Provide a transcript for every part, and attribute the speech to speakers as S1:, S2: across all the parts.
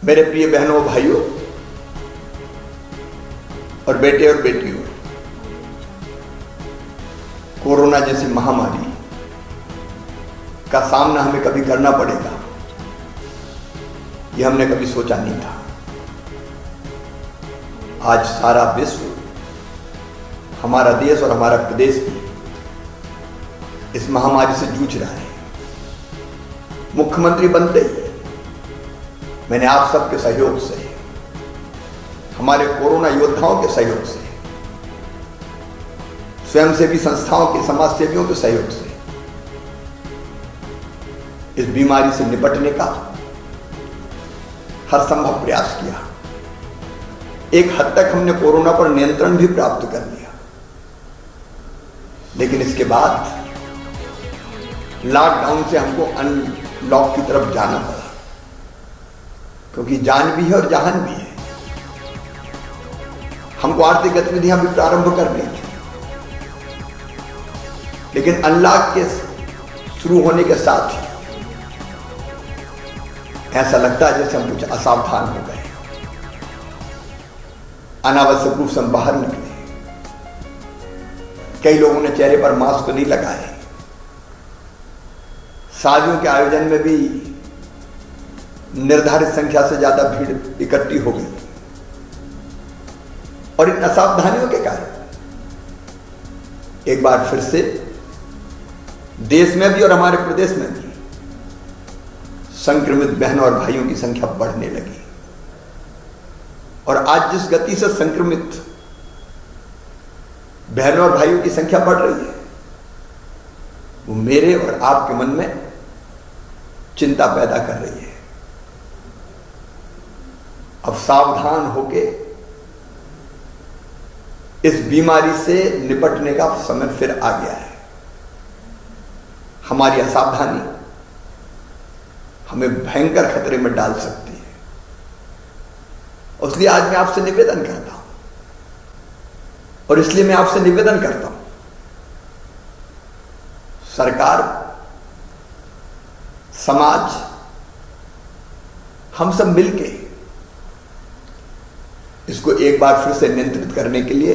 S1: मेरे प्रिय बहनों भाइयों और बेटे और बेटियों, कोरोना जैसी महामारी का सामना हमें कभी करना पड़ेगा, यह हमने कभी सोचा नहीं था। आज सारा विश्व, हमारा देश और हमारा प्रदेश भी इस महामारी से जूझ रहा है। मुख्यमंत्री बनते ही मैंने आप सबके सहयोग से, हमारे कोरोना योद्धाओं के सहयोग से, स्वयंसेवी संस्थाओं के, समाज सेवियों के सहयोग से इस बीमारी से निपटने का हर संभव प्रयास किया। एक हद तक हमने कोरोना पर नियंत्रण भी प्राप्त कर लिया, लेकिन इसके बाद लॉकडाउन से हमको अनलॉक की तरफ जाना पड़ा, क्योंकि जान भी है और जहान भी है। हमको आर्थिक गतिविधियां भी प्रारंभ करनी थी, लेकिन अनलॉक के शुरू होने के साथ ही ऐसा लगता है जैसे हम कुछ असावधान हो गए। अनावश्यक रूप से हम बाहर निकले, कई लोगों ने चेहरे पर मास्क नहीं लगाए, शादियों के आयोजन में भी निर्धारित संख्या से ज्यादा भीड़ इकट्ठी हो गई, और इन असावधानियों के कारण एक बार फिर से देश में भी और हमारे प्रदेश में भी संक्रमित बहनों और भाइयों की संख्या बढ़ने लगी। और आज जिस गति से संक्रमित बहनों और भाइयों की संख्या बढ़ रही है, वो मेरे और आपके मन में चिंता पैदा कर रही है। अब सावधान होके इस बीमारी से निपटने का समय फिर आ गया है। हमारी असावधानी हमें भयंकर खतरे में डाल सकती है। इसलिए आज मैं आपसे निवेदन करता हूं, और इसलिए मैं आपसे निवेदन करता हूं, सरकार, समाज, हम सब मिलके इसको एक बार फिर से नियंत्रित करने के लिए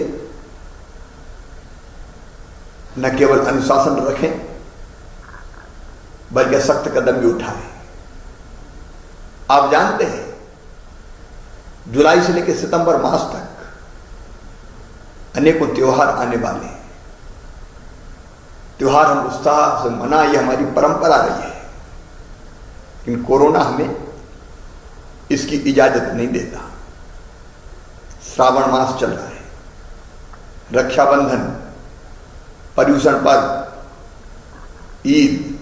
S1: न केवल अनुशासन रखें, बल्कि सख्त कदम भी उठाएं। आप जानते हैं, जुलाई से लेकर सितंबर मास तक अनेकों त्योहार आने वाले हैं। त्योहार हम उत्साह से मनाएं, यह हमारी परंपरा रही है, लेकिन कोरोना हमें इसकी इजाजत नहीं देता। श्रावण मास चल रहा है, रक्षाबंधन, पर्युषण पर्व, ईद,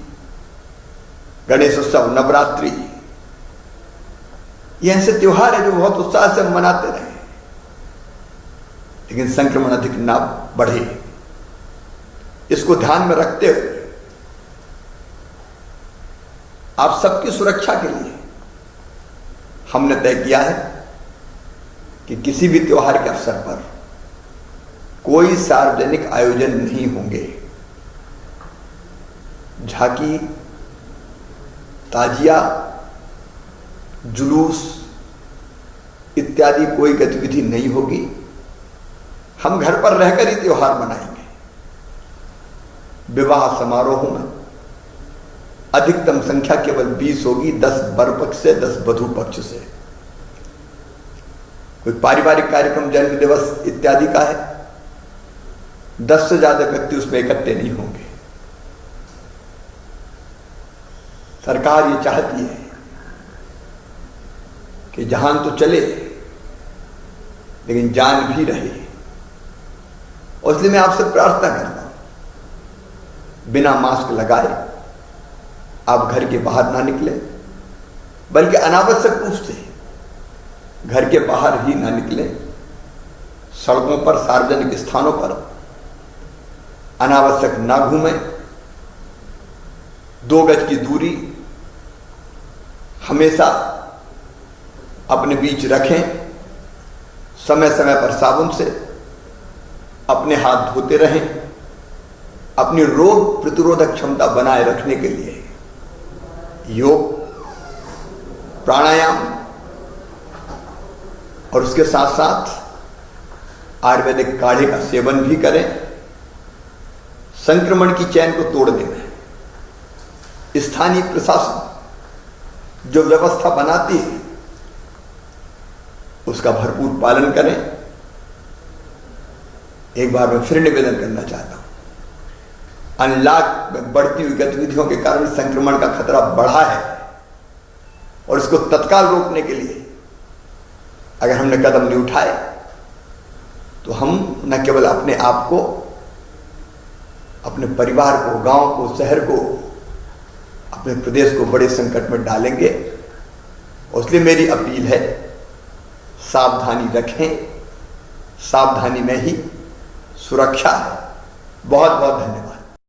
S1: गणेश उत्सव, नवरात्रि, ये ऐसे त्योहार है जो बहुत उत्साह से मनाते रहे, लेकिन संक्रमण अधिक ना बढ़े, इसको ध्यान में रखते हुए आप सबकी सुरक्षा के लिए हमने तय किया है कि किसी भी त्योहार के अवसर पर कोई सार्वजनिक आयोजन नहीं होंगे। झांकी, ताजिया, जुलूस इत्यादि कोई गतिविधि नहीं होगी। हम घर पर रहकर ही त्योहार मनाएंगे। विवाह समारोह में अधिकतम संख्या केवल 20 होगी, 10 वर पक्ष से, 10 वधू पक्ष से। कोई पारिवारिक कार्यक्रम, जन्म दिवस इत्यादि का है, 10 से ज्यादा व्यक्ति उसमें इकट्ठे नहीं होंगे। सरकार ये चाहती है कि जहान तो चले, लेकिन जान भी रहे, और इसलिए मैं आपसे प्रार्थना करता हूं, बिना मास्क लगाए आप घर के बाहर ना निकले, बल्कि अनावश्यक रूप से घर के बाहर ही ना निकले। सड़कों पर, सार्वजनिक स्थानों पर अनावश्यक ना घूमें। 2 गज की दूरी हमेशा अपने बीच रखें। समय समय पर साबुन से अपने हाथ धोते रहें। अपनी रोग प्रतिरोधक क्षमता बनाए रखने के लिए योग, प्राणायाम, और उसके साथ साथ आयुर्वेदिक काढ़े का सेवन भी करें। संक्रमण की चैन को तोड़ने में स्थानीय प्रशासन जो व्यवस्था बनाती है उसका भरपूर पालन करें। एक बार मैं फिर निवेदन करना चाहता हूं, अनलॉक में बढ़ती हुई गतिविधियों के कारण संक्रमण का खतरा बढ़ा है और इसको तत्काल रोकने के लिए अगर हमने कदम नहीं उठाए तो हम न केवल अपने आप को, अपने परिवार को, गांव को, शहर को, अपने प्रदेश को बड़े संकट में डालेंगे। इसलिए मेरी अपील है, सावधानी रखें, सावधानी में ही सुरक्षा है। बहुत बहुत धन्यवाद।